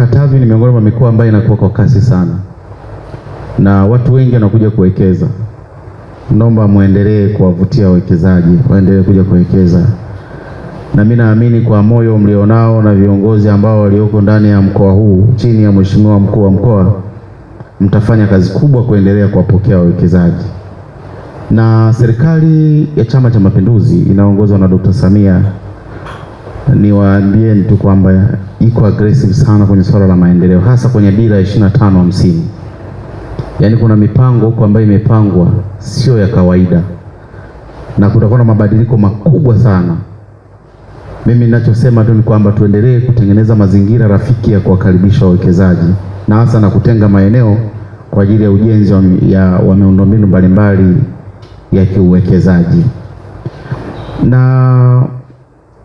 Katavi ni miongoni mwa mikoa ambayo inakuwa kwa kasi sana na watu wengi wanakuja kuwekeza. Naomba muendelee kuwavutia wawekezaji, waendelee kuja kuwekeza. Na mimi naamini kwa moyo mlionao na viongozi ambao walioko ndani ya mkoa huu chini ya Mheshimiwa Mkuu wa Mkoa, mtafanya kazi kubwa kuendelea kuwapokea wawekezaji. Na serikali ya Chama cha Mapinduzi inaongozwa na Dr. Samia, niwaambieni tu kwamba iko aggressive sana kwenye swala la maendeleo, hasa kwenye dira 25-50. Yaani kuna mipango huko ambayo imepangwa sio ya kawaida, na kutakuwa na mabadiliko makubwa sana. Mimi ninachosema tu ni kwamba tuendelee kutengeneza mazingira rafiki ya kuwakaribisha wawekezaji, na hasa na kutenga maeneo kwa ajili ya ujenzi wa miundombinu mbalimbali ya kiuwekezaji. Na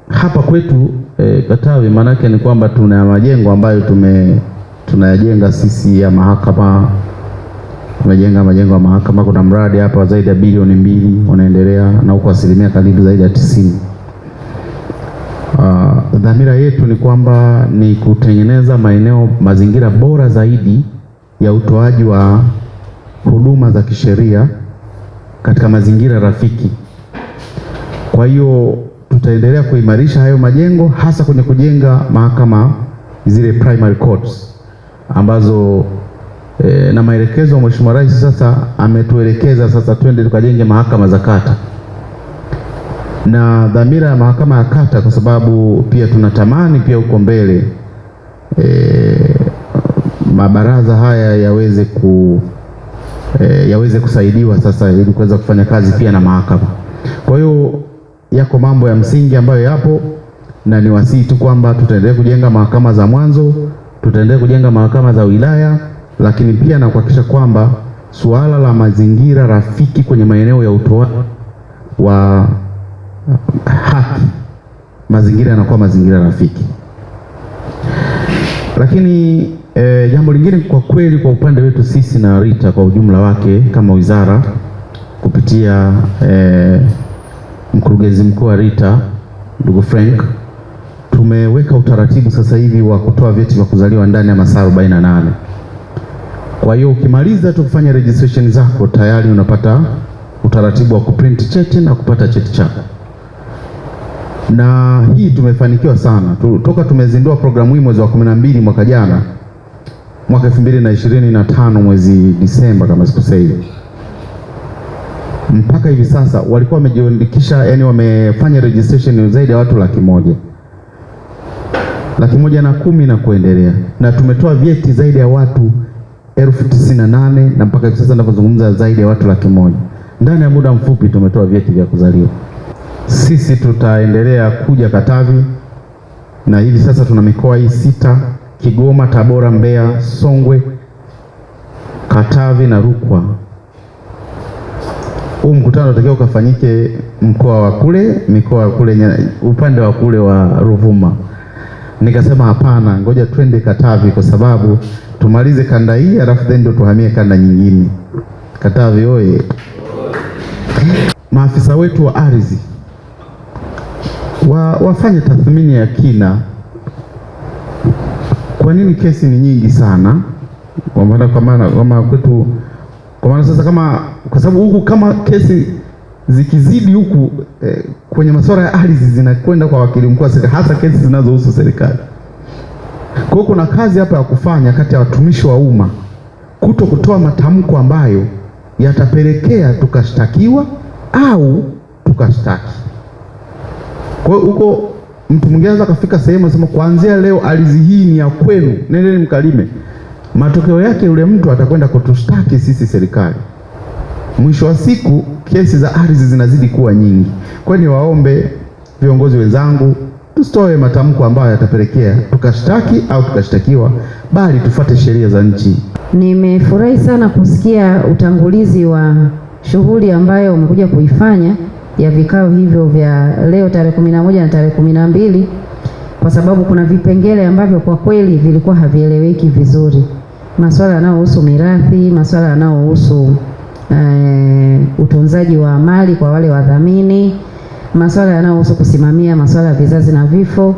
hapa kwetu Katavi, maanake ni kwamba tuna majengo ambayo tunayajenga sisi ya mahakama. Tumejenga majengo ya mahakama, kuna mradi hapa zaidi ya bilioni 2 unaendelea, na huko asilimia karibu zaidi ya 90. Dhamira yetu ni kwamba ni kutengeneza mazingira bora zaidi ya utoaji wa huduma za kisheria katika mazingira rafiki. Kwa hiyo tutaendelea kuimarisha hayo majengo, hasa kwenye kujenga mahakama zile primary courts ambazo na maelekezo ya Mheshimiwa Rais sasa ametuelekeza sasa twende tukajenge mahakama za kata. Na dhamira ya mahakama ya kata, kwa sababu pia tunatamani pia huko mbele mabaraza haya yaweze kusaidiwa sasa ili kuweza kufanya kazi pia na mahakama. Kwa hiyo yako mambo ya msingi ambayo yapo, na niwasihi tu kwamba tutaendelea kujenga mahakama za mwanzo, tutaendelea kujenga mahakama za wilaya, lakini pia na kuhakikisha kwamba suala la mazingira rafiki kwenye maeneo ya utoaji wa haki, mazingira yanakuwa mazingira rafiki. Lakini jambo lingine kwa kweli, kwa upande wetu sisi na RITA kwa ujumla wake kama wizara kupitia mkurugenzi mkuu wa RITA ndugu Frank, tumeweka utaratibu sasa hivi wa kutoa vyeti vya kuzaliwa ndani ya masaa 48. Kwa hiyo ukimaliza tu kufanya registration zako tayari unapata utaratibu wa kuprint cheti na kupata cheti chako. Na hii tumefanikiwa sana. Toka tumezindua programu hii mwezi wa 12 mwaka jana, mwaka 2025 mwezi Disemba kama sikosei, mpaka hivi sasa walikuwa wamejiandikisha, yani wamefanya registration zaidi ya watu 100,000. 110,000 na kuendelea, na tumetoa vyeti zaidi ya watu 98,000, na mpaka hivi sasa ninapozungumza zaidi ya watu 100,000. Ndani ya muda mfupi tumetoa vyeti vya kuzaliwa. Sisi tutaendelea kuja Katavi, na hivi sasa tuna mikoa hii 6: Kigoma, Tabora, Mbeya, Songwe, Katavi na Rukwa. Huu mkutano unatakiwa ukafanyike mikoa wa kule upande wa kule wa Ruvuma. Nikasema hapana, ngoja twende Katavi kwa sababu tumalize kanda hii alafu then ndo tuhamie kanda nyingine. Katavi oye! Maafisa wetu wa ardhi wafanye tathmini ya kina. Kwa nini kesi ni nyingi sana? Kwa maana sasa kwa sababu huku kama kesi zikizidi huku kwenye masuala ya ardhi zinakwenda kwa wakili mkuu, hasa kesi zinazohusu serikali. Kwa hiyo kuna kazi hapa ya kufanya kati ya watumishi wa umma, kutoa matamko ambayo yatapelekea tukashtakiwa au tukashtaki. Kwa hiyo huko mtu mwingine anaweza kafika sehemu anasema kuanzia leo ardhi hii ni ya kwenu, nendeni mkalime. Matokeo yake yule mtu atakwenda kutushtaki sisi serikali. Mwisho wa siku kesi za ardhi zinazidi kuwa nyingi. Kwa hiyo niwaombe viongozi wenzangu, tusitoe matamko ambayo yatapelekea tukashtaki au tukashtakiwa, bali tufuate sheria za nchi. Nimefurahi sana kusikia utangulizi wa shughuli ambayo umekuja kuifanya ya vikao hivyo vya leo tarehe 11 na tarehe 12, kwa sababu kuna vipengele ambavyo kwa kweli vilikuwa havieleweki vizuri. Masuala yanayohusu mirathi, masuala yanayohusu utunzaji wa mali kwa wale wadhamini, masuala yanayohusu kusimamia masuala ya vizazi na vifo,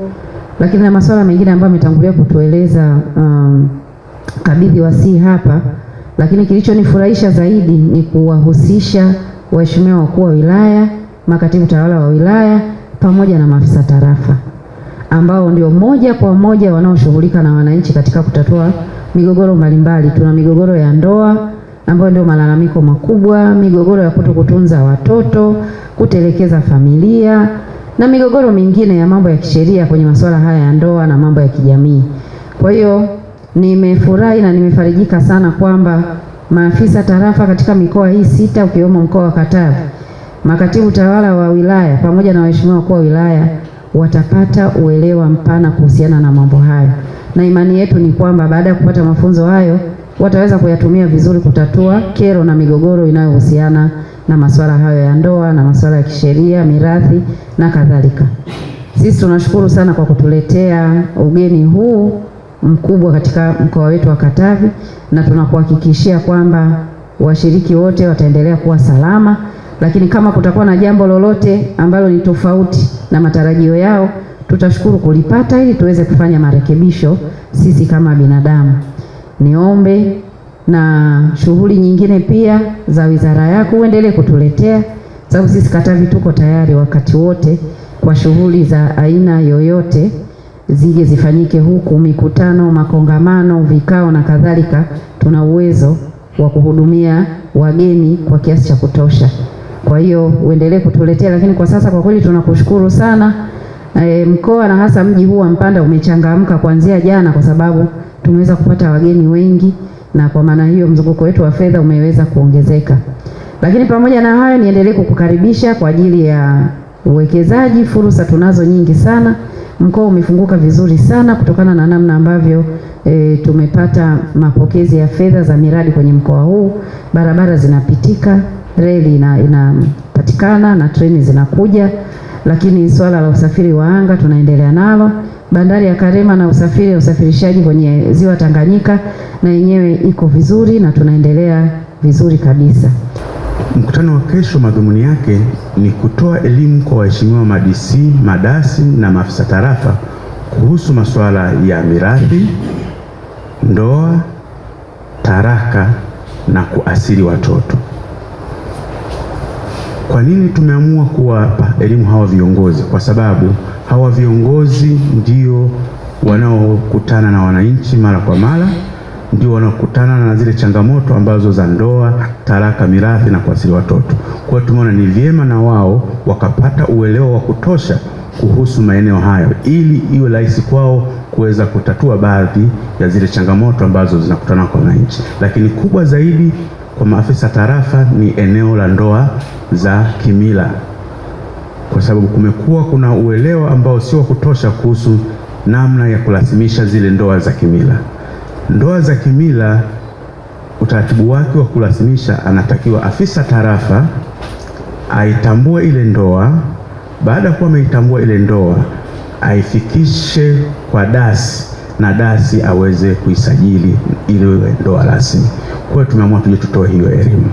lakini na masuala mengine ambayo ametangulia kutueleza kabidhi wasii hapa. Lakini kilichonifurahisha zaidi ni kuwahusisha waheshimiwa wakuu wa wilaya, makatibu tawala wa wilaya pamoja na maafisa tarafa ambao ndio moja kwa moja wanaoshughulika na wananchi katika kutatua migogoro mbalimbali. Tuna migogoro ya ndoa ambayo ndio malalamiko makubwa, migogoro ya kutokutunza watoto, kutelekeza familia na migogoro mingine ya mambo ya kisheria kwenye masuala haya ya ndoa na mambo ya kijamii. Kwa hiyo nimefurahi na nimefarijika sana kwamba maafisa tarafa katika mikoa hii 6 ukiwemo mkoa wa Katavi, makatibu tawala wa wilaya pamoja na waheshimiwa wakuu wa wilaya watapata uelewa mpana kuhusiana na mambo hayo, na imani yetu ni kwamba baada ya kupata mafunzo hayo wataweza kuyatumia vizuri kutatua kero na migogoro inayohusiana na masuala hayo ya ndoa na masuala ya kisheria, mirathi na kadhalika. Sisi tunashukuru sana kwa kutuletea ugeni huu mkubwa katika mkoa wetu wa Katavi, na tunakuhakikishia kwamba washiriki wote wataendelea kuwa salama, lakini kama kutakuwa na jambo lolote ambalo ni tofauti na matarajio yao, tutashukuru kulipata ili tuweze kufanya marekebisho sisi kama binadamu. Niombe na shughuli nyingine pia za wizara yako uendelee kutuletea, sababu sisi Katavi tuko tayari wakati wote kwa shughuli za aina yoyote zije zifanyike huku, mikutano, makongamano, vikao na kadhalika. Tuna uwezo wa kuhudumia wageni kwa kiasi cha kutosha. Kwa hiyo uendelee kutuletea, lakini kwa sasa kwa kweli tunakushukuru sana. Mkoa na hasa mji huu wa Mpanda umechangamka kuanzia jana kwa sababu tumeweza kupata wageni wengi, na kwa maana hiyo mzunguko wetu wa fedha umeweza kuongezeka. Lakini pamoja na hayo, niendelee kukukaribisha kwa ajili ya uwekezaji. Fursa tunazo nyingi sana. Mkoa umefunguka vizuri sana kutokana na namna ambavyo tumepata mapokezi ya fedha za miradi kwenye mkoa huu. Barabara zinapitika, reli inapatikana na treni zinakuja, lakini swala la usafiri wa anga tunaendelea nalo. Bandari ya Karema na usafirishaji kwenye ziwa Tanganyika na yenyewe iko vizuri na tunaendelea vizuri kabisa. Mkutano wa kesho madhumuni yake ni kutoa elimu kwa waheshimiwa ma-DC, madasi na maafisa tarafa kuhusu masuala ya mirathi, ndoa, taraka na kuasili watoto. Kwa nini tumeamua kuwapa elimu hawa viongozi? Kwa sababu hawa viongozi ndio wanaokutana na wananchi mara kwa mara, ndio wanaokutana na zile changamoto ambazo za ndoa, taraka, mirathi na kuasili watoto. Kwa hiyo tumeona ni vyema na wao wakapata uelewa wa kutosha kuhusu maeneo hayo, ili iwe rahisi kwao kuweza kutatua baadhi ya zile changamoto ambazo zinakutana kwa wananchi. Lakini kubwa zaidi kwa maafisa tarafa ni eneo la ndoa za kimila, kwa sababu kumekuwa kuna uelewa ambao sio wa kutosha kuhusu namna ya kurasimisha zile ndoa za kimila. Ndoa za kimila, utaratibu wake wa kurasimisha, anatakiwa afisa tarafa aitambue ile ndoa. Baada ya kuwa ameitambua ile ndoa, aifikishe kwa dasi na dasi aweze kuisajili ili iwe ndoa rasmi. Kwa hiyo tumeamua tuje tutoe hiyo elimu.